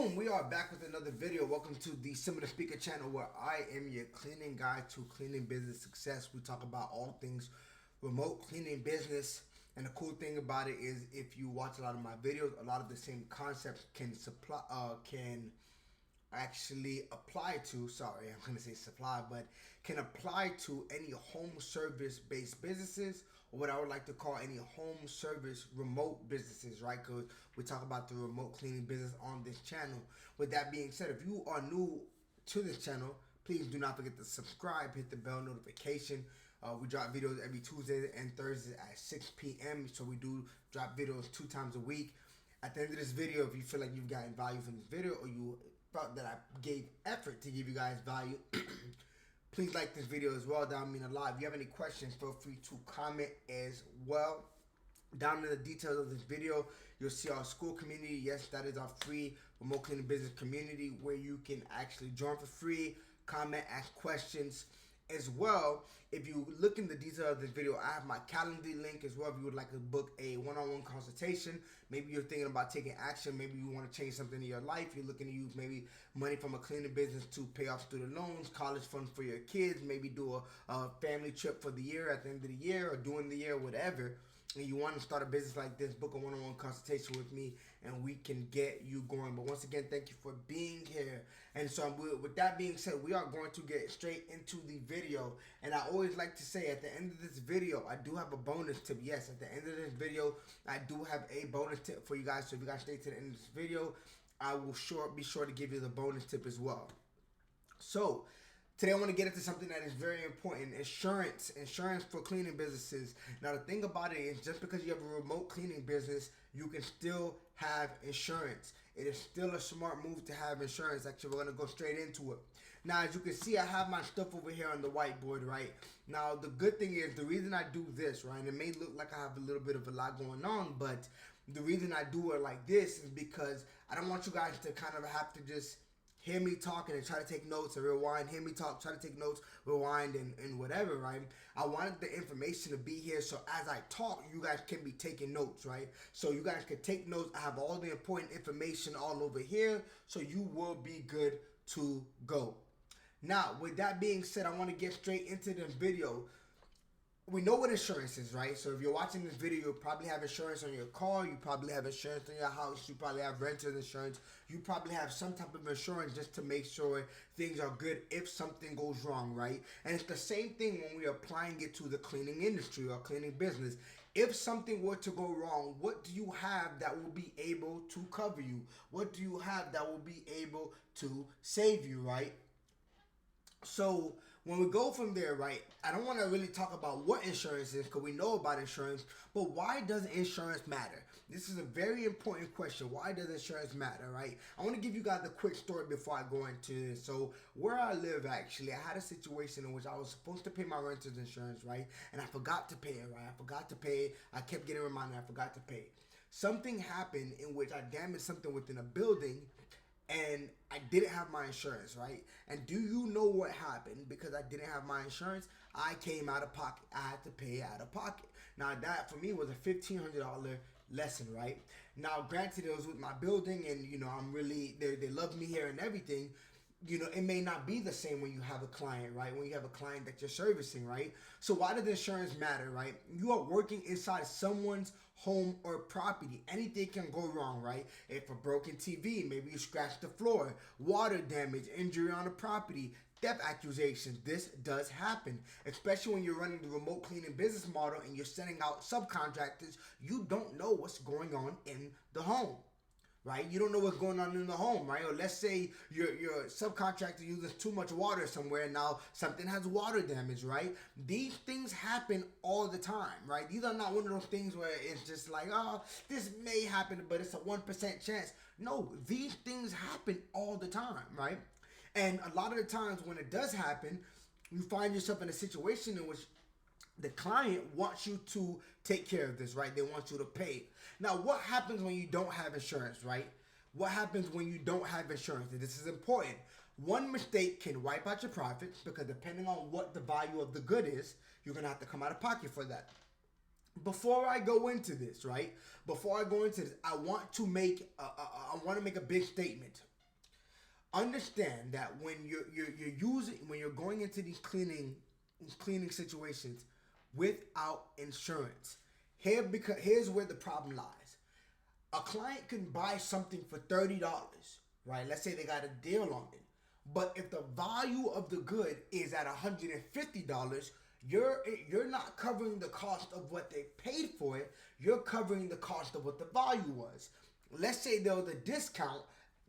Boom, we are back with another video. Welcome to the Simba the Speaker channel, where I am your cleaning guide to cleaning business success. We talk about all things remote cleaning business. And the cool thing about it is, if you watch a lot of my videos, a lot of the same concepts can actually apply to, sorry, I'm gonna say supply, but can apply to any home service based businesses, or what I would like to call any home service remote businesses, right? Because we talk about the remote cleaning business on this channel. With that being said, if you are new to this channel, please do not forget to subscribe, hit the bell notification. We drop videos every Tuesday and Thursday at 6 p.m. So we do drop videos 2 times a week. At the end of this video, if you feel like you've gotten value from this video, or you felt that I gave effort to give you guys value, please like this video as well. That would mean a lot. If you have any questions, feel free to comment as well. Down in the details of this video, you'll see our school community. Yes, that is our free remote cleaning business community where you can actually join for free, comment, ask questions. As well, if you look in the details of this video, I have my calendar link as well. If you would like to book a one-on-one consultation, maybe you're thinking about taking action, maybe you want to change something in your life, you're looking to use maybe money from a cleaning business to pay off student loans, college funds for your kids, maybe do a family trip for the year at the end of the year, or during the year, whatever, and you want to start a business like this, book a one-on-one consultation with me and we can get you going. But once again, thank you for being here. And so with that being said, we are going to get straight into the video. And I always like to say, at the end of this video, I do have a bonus tip. Yes, at the end of this video, I do have a bonus tip for you guys. So if you guys stay to the end of this video, I will be sure to give you the bonus tip as well. So today I want to get into something that is very important: insurance for cleaning businesses. Now the thing about it is, just because you have a remote cleaning business, you can still have insurance. It is still a smart move to have insurance. Actually, we're going to go straight into it. Now, as you can see, I have my stuff over here on the whiteboard, right? Now, the good thing is, the reason I do this, right, and it may look like I have a little bit of a lot going on, but the reason I do it like this is because I don't want you guys to kind of have to just hear me talking and try to take notes and rewind, hear me talk, try to take notes, rewind, and whatever, right? I wanted the information to be here so as I talk, you guys can be taking notes, right? So you guys can take notes. I have all the important information all over here, so you will be good to go. Now, with that being said, I want to get straight into the video. We know what insurance is, right? So if you're watching this video, you probably have insurance on your car, you probably have insurance on your house, you probably have renter's insurance, you probably have some type of insurance just to make sure things are good if something goes wrong, right? And it's the same thing when we're applying it to the cleaning industry or cleaning business. If something were to go wrong, what do you have that will be able to cover you? What do you have that will be able to save you, right? So when we go from there, right, I don't want to really talk about what insurance is, because we know about insurance, but why does insurance matter? This is a very important question. Why does insurance matter, right? I want to give you guys a quick story before I go into this. So where I live, actually, I had a situation in which I was supposed to pay my renter's insurance, right, and I forgot to pay it, right? I forgot to pay it. I kept getting reminded I forgot to pay it. Something happened in which I damaged something within a building, and I didn't have my insurance, right? And do you know what happened? Because I didn't have my insurance, I came out of pocket. I had to pay out of pocket. Now that for me was a $1,500 lesson, right? Now granted, it was with my building, and you know, I'm really, they love me here and everything. You know, it may not be the same when you have a client, right? When you have a client that you're servicing, right? So why does insurance matter, right? You are working inside someone's home or property. Anything can go wrong, right? If a broken TV, maybe you scratch the floor, water damage, injury on the property, theft accusations. This does happen, especially when you're running the remote cleaning business model and you're sending out subcontractors. You don't know what's going on in the home, right? You don't know what's going on in the home, right? Or let's say your subcontractor uses too much water somewhere, and now something has water damage, right? These things happen all the time, right? These are not one of those things where it's just like, oh, this may happen, but it's a 1% chance. No, these things happen all the time, right? And a lot of the times when it does happen, you find yourself in a situation in which the client wants you to take care of this, right? They want you to pay. Now, what happens when you don't have insurance, right? What happens when you don't have insurance? And this is important. One mistake can wipe out your profits, because depending on what the value of the good is, you're going to have to come out of pocket for that. Before I go into this, right? Before I go into this, I want to make a big statement. understand that when you're using when you're going into these cleaning situations without insurance, here's where the problem lies. A client can buy something for $30, right? Let's say they got a deal on it. But if the value of the good is at $150, you're not covering the cost of what they paid for it. You're covering the cost of what the value was. Let's say there was a discount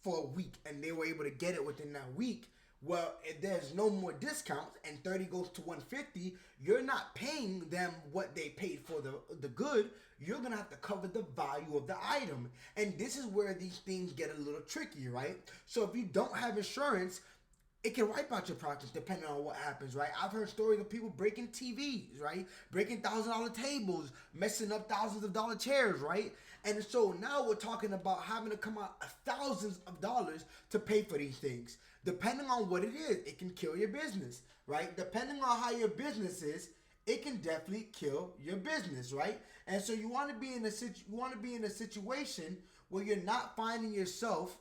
for a week and they were able to get it within that week. Well, if there's no more discounts and 30 goes to 150, you're not paying them what they paid for the good. You're gonna have to cover the value of the item. And this is where these things get a little tricky, right? So if you don't have insurance, it can wipe out your profits depending on what happens, right? I've heard stories of people breaking TVs, right? Breaking $1,000 tables, messing up thousands of dollar chairs, right? And so now we're talking about having to come out thousands of dollars to pay for these things. Depending on what it is, it can kill your business, right? Depending on how your business is, it can definitely kill your business, right? And so you want to be in a situation where you're not finding yourself.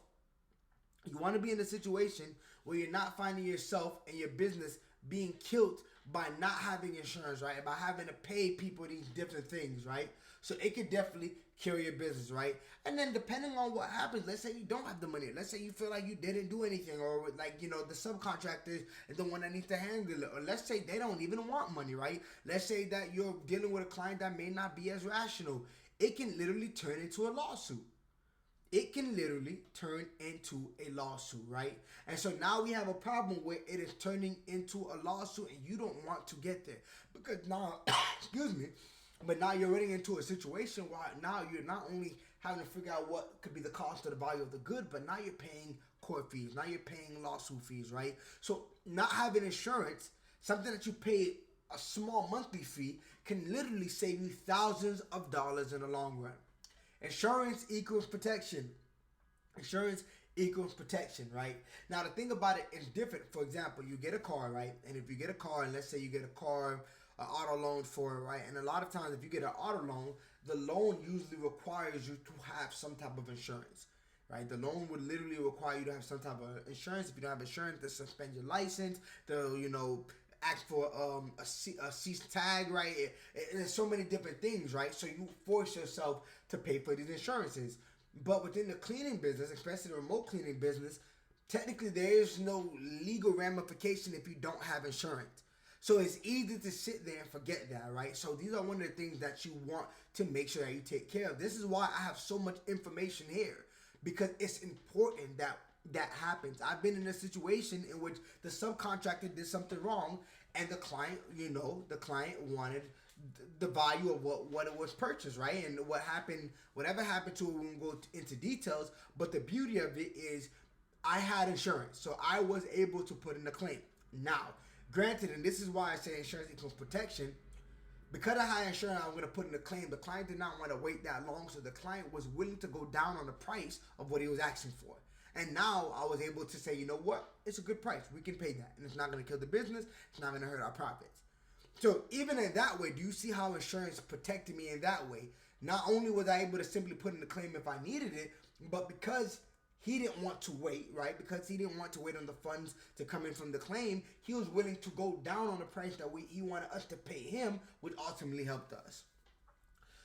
You want to be in a situation where you're not finding yourself and your business being killed by not having insurance, right? By having to pay people these different things, right? So it could definitely kill your business, right? And then depending on what happens, let's say you don't have the money. Let's say you feel like you didn't do anything, or like, the subcontractor is the one that needs to handle it. Or let's say they don't even want money, right? Let's say that you're dealing with a client that may not be as rational. It can literally turn into a lawsuit. It can literally turn into a lawsuit, right? And so now we have a problem where it is turning into a lawsuit and you don't want to get there. Because now, excuse me, but now you're running into a situation where now you're not only having to figure out what could be the cost or the value of the good, but now you're paying court fees. Now you're paying lawsuit fees, right? So not having insurance, something that you pay a small monthly fee, can literally save you thousands of dollars in the long run. Insurance equals protection. Insurance equals protection, right? Now, the thing about it is different. For example, you get a car, right? And if you get a car, and let's say you get a car, an auto loan for it, right? And a lot of times, if you get an auto loan, the loan usually requires you to have some type of insurance, right? The loan would literally require you to have some type of insurance. If you don't have insurance, they'll suspend your license. They'll, ask for a cease tag, right? There's so many different things, right? So you force yourself to pay for these insurances. But within the cleaning business, especially the remote cleaning business, technically there is no legal ramification if you don't have insurance. So it's easy to sit there and forget that, right? So these are one of the things that you want to make sure that you take care of. This is why I have so much information here, because it's important that happens. I've been in a situation in which the subcontractor did something wrong, and the client wanted the value of what it was purchased, right? And whatever happened to it, we won't go into details, but the beauty of it is I had insurance, so I was able to put in a claim. Now, granted, and this is why I say insurance equals protection, because I had insurance, I'm going to put in a claim. The client did not want to wait that long, so the client was willing to go down on the price of what he was asking for. And now I was able to say, you know what? It's a good price. We can pay that. And it's not going to kill the business. It's not going to hurt our profits. So even in that way, do you see how insurance protected me in that way? Not only was I able to simply put in the claim if I needed it, but because he didn't want to wait, right? Because he didn't want to wait on the funds to come in from the claim, he was willing to go down on the price that he wanted us to pay him, which ultimately helped us.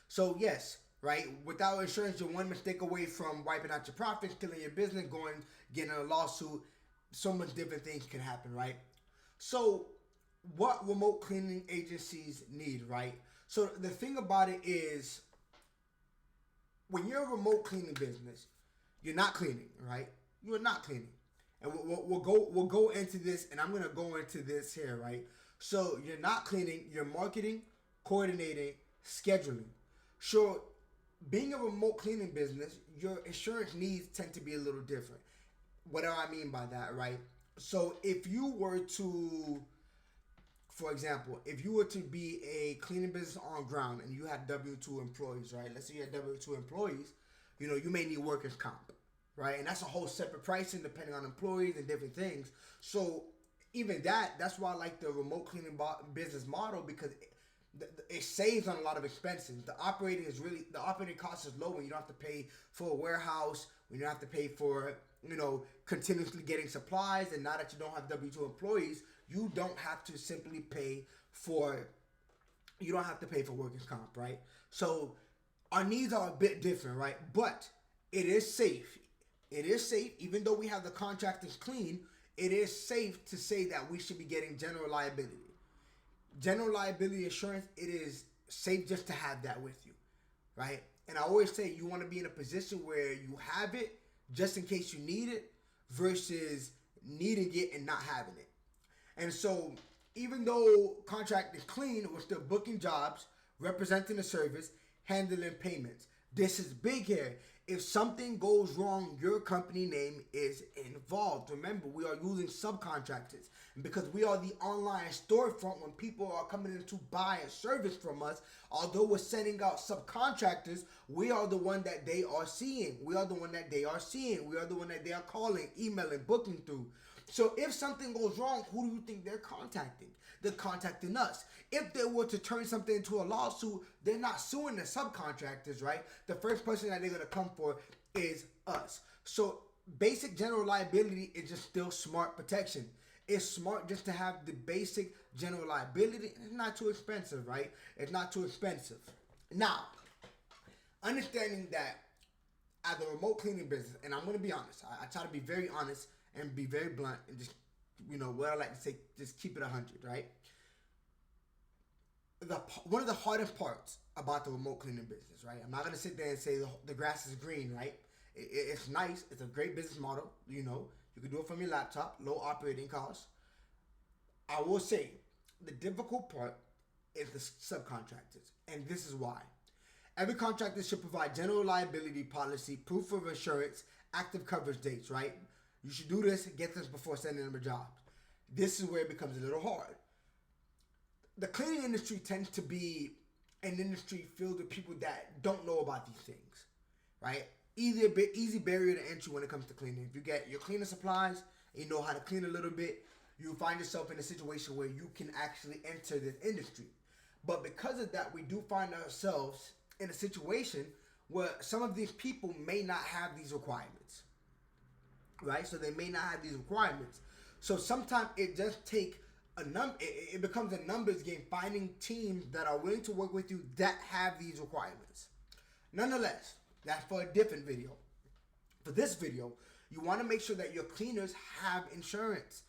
So yes, right? Without insurance, you're one mistake away from wiping out your profits, killing your business, getting a lawsuit. So much different things can happen, right? So what remote cleaning agencies need, right? So the thing about it is, when you're a remote cleaning business, you're not cleaning, right? You're not cleaning. And we'll go into this, and I'm going to go into this here, right? So you're not cleaning, you're marketing, coordinating, scheduling. Sure, being a remote cleaning business, your insurance needs tend to be a little different. What do I mean by that, right? So if you were to, for example, if you were to be a cleaning business on ground and you had W-2 employees, right? Let's say you had W-2 employees, you may need workers' comp, right? And that's a whole separate pricing depending on employees and different things. So even that's why I like the remote cleaning business model, because it saves on a lot of expenses. The operating cost is low when you don't have to pay for a warehouse when you don't have to pay for, continuously getting supplies, and now that you don't have W-2 employees, you don't have to simply pay for, you don't have to pay for workers' comp, right? So our needs are a bit different, right? But it is safe. It is safe, even though we have the contractors clean, it is safe to say that we should be getting general liability. General liability insurance, it is safe just to have that with you, right? And I always say you want to be in a position where you have it just in case you need it versus needing it and not having it. And so even though contract is clean, we're still booking jobs, representing the service, handling payments. This is big here. If something goes wrong, your company name is involved. Remember, we are using subcontractors. And because we are the online storefront, when people are coming in to buy a service from us, although we're sending out subcontractors, we are the one that they are seeing. We are the one that they are seeing. We are the one that they are calling, emailing, booking through. So if something goes wrong, who do you think they're contacting? They're contacting us. If they were to turn something into a lawsuit, they're not suing the subcontractors, right? The first person that they're going to come for is us. So basic general liability is just still smart protection. It's smart just to have the basic general liability. It's not too expensive, right? It's not too expensive. Now, understanding that as a remote cleaning business, and I'm going to be honest, I try to be very honest and be very blunt and just, what I like to say, just keep it 100, right? One of the hardest parts about the remote cleaning business, right? I'm not going to sit there and say the grass is green, right? It's nice. It's a great business model. You can do it from your laptop, low operating costs. I will say the difficult part is the subcontractors, and this is why. Every contractor should provide general liability policy, proof of insurance, active coverage dates, right? You should do this, get this before sending them a job. This is where it becomes a little hard. The cleaning industry tends to be an industry filled with people that don't know about these things, right? Easy barrier to entry when it comes to cleaning. If you get your cleaning supplies, and you know how to clean a little bit, you find yourself in a situation where you can actually enter this industry. But because of that, we do find ourselves in a situation where some of these people may not have these requirements, right? So they may not have these requirements. So sometimes it just takes it becomes a numbers game, finding teams that are willing to work with you that have these requirements. Nonetheless, that's for a different video. For this video, you want to make sure that your cleaners have insurance,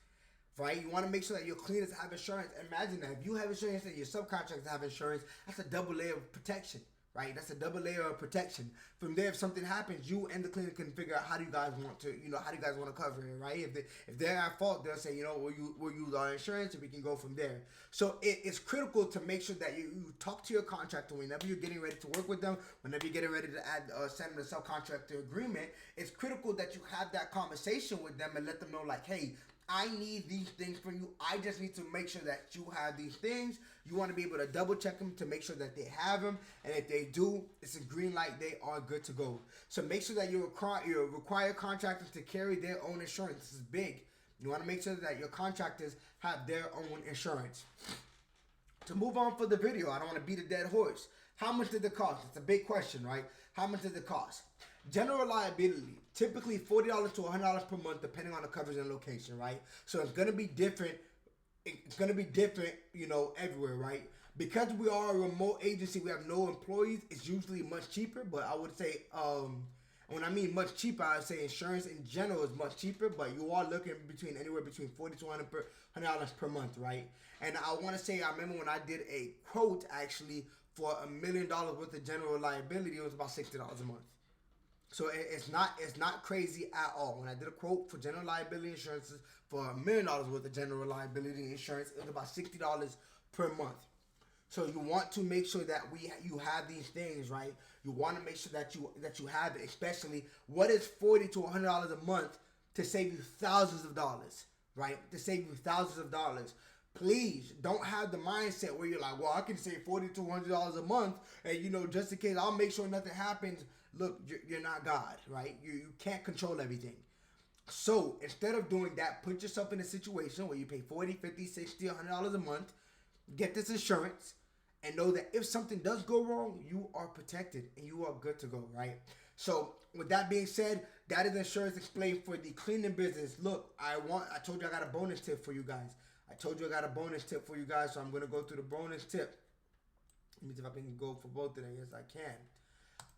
right? You want to make sure that your cleaners have insurance. Imagine that if you have insurance and your subcontractors have insurance, that's a double layer of protection, right? That's a double layer of protection. From there, if something happens, you and the cleaner can figure out how do you guys want to, how do you guys want to cover it, right? If they're at fault, they'll say, we'll use our insurance and we can go from there. So it's critical to make sure that you talk to your contractor whenever you're getting ready to work with them, whenever you're getting ready to send them a subcontractor agreement. It's critical that you have that conversation with them and let them know, like, hey, I need these things from you. I just need to make sure that you have these things. You want to be able to double check them to make sure that they have them. And if they do, it's a green light. They are good to go. So make sure that you require contractors to carry their own insurance. This is big. You want to make sure that your contractors have their own insurance. To move on for the video, I don't want to beat a dead horse. How much did it cost? It's a big question, right? How much did it cost? General liability, typically $40 to $100 per month, depending on the coverage and location, right? So it's going to be different. It's going to be different, everywhere, right? Because we are a remote agency, we have no employees, it's usually much cheaper. But I would say, when I mean much cheaper, I would say insurance in general is much cheaper. But you are looking anywhere between $40 to $100 per month, right? And I want to say, I remember when I did a quote, actually, for $1 million worth of general liability, it was about $60 a month. So it's not crazy at all. When I did a quote for general liability insurances for $1 million worth of general liability insurance, it was about $60 per month. So you want to make sure that you have these things, right? You want to make sure that you have it. Especially, what is $40 to $100 a month to save you thousands of dollars, right? To save you thousands of dollars. Please don't have the mindset where you're like, well, I can save $40 to $100 a month, and just in case, I'll make sure nothing happens. Look, you're not God, right? You can't control everything. So instead of doing that, put yourself in a situation where you pay $40, $50, $60, $100 a month, get this insurance, and know that if something does go wrong, you are protected and you are good to go, right? So with that being said, That is insurance explained for the cleaning business. Look, I told you I got a bonus tip for you guys. I told you I got a bonus tip for you guys, so I'm gonna go through the bonus tip. Let me see if I can go for both of them. Yes, I can.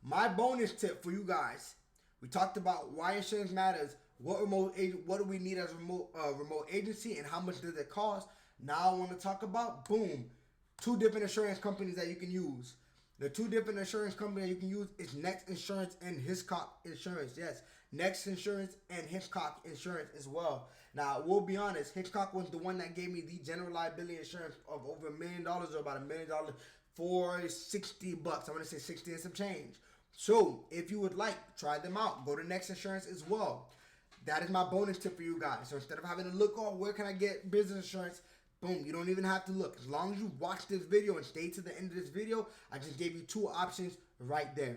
My bonus tip for you guys. We talked about why insurance matters. What do we need as a remote agency, and how much does it cost? Now I want to talk about, boom, 2 different insurance companies that you can use. The 2 different insurance companies you can use is Next Insurance and Hiscox Insurance. Yes, Next Insurance and Hiscox Insurance as well. Now, we'll be honest, Hiscox was the one that gave me the general liability insurance of over $1 million, or about $1 million for $60. I want to say 60 and some change. So, if you would like, try them out. Go to Next Insurance as well. That is my bonus tip for you guys. So instead of having to look on where can I get business insurance, boom, you don't even have to look. As long as you watch this video and stay to the end of this video, I just gave you 2 options right there.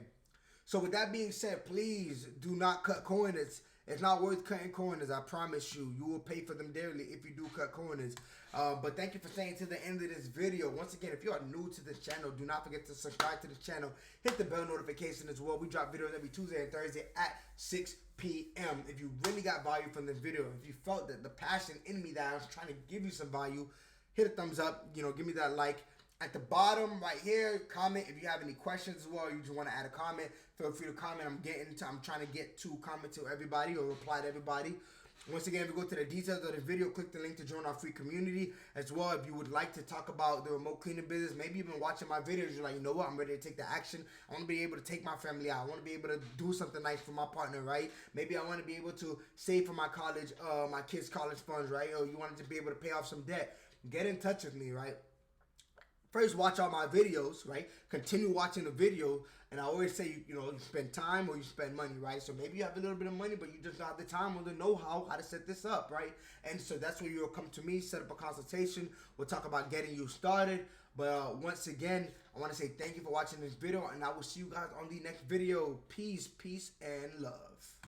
So with that being said, please do not cut corners. It's not worth cutting corners, I promise you. You will pay for them dearly if you do cut corners. But thank you for staying to the end of this video. Once again, if you are new to this channel, do not forget to subscribe to the channel. Hit the bell notification as well. We drop videos every Tuesday and Thursday at 6 p.m. If you really got value from this video, if you felt that the passion in me that I was trying to give you some value, hit a thumbs up. Give me that like. At the bottom right here, comment if you have any questions as well. You just want to add a comment, feel free to comment. I'm trying to get to comment to everybody or reply to everybody. Once again, if you go to the details of the video, click the link to join our free community as well. If you would like to talk about the remote cleaning business, maybe you've been watching my videos, you're like, you know what, I'm ready to take the action. I want to be able to take my family out. I want to be able to do something nice for my partner, right? Maybe I want to be able to save for my college, my kids' college funds, right? Or you wanted to be able to pay off some debt. Get in touch with me, right? First, watch all my videos, right? Continue watching the video. And I always say, you spend time or you spend money, right? So maybe you have a little bit of money, but you just don't have the time or the know-how how to set this up, right? And so that's where you'll come to me, set up a consultation. We'll talk about getting you started. But once again, I want to say thank you for watching this video, and I will see you guys on the next video. Peace, and love.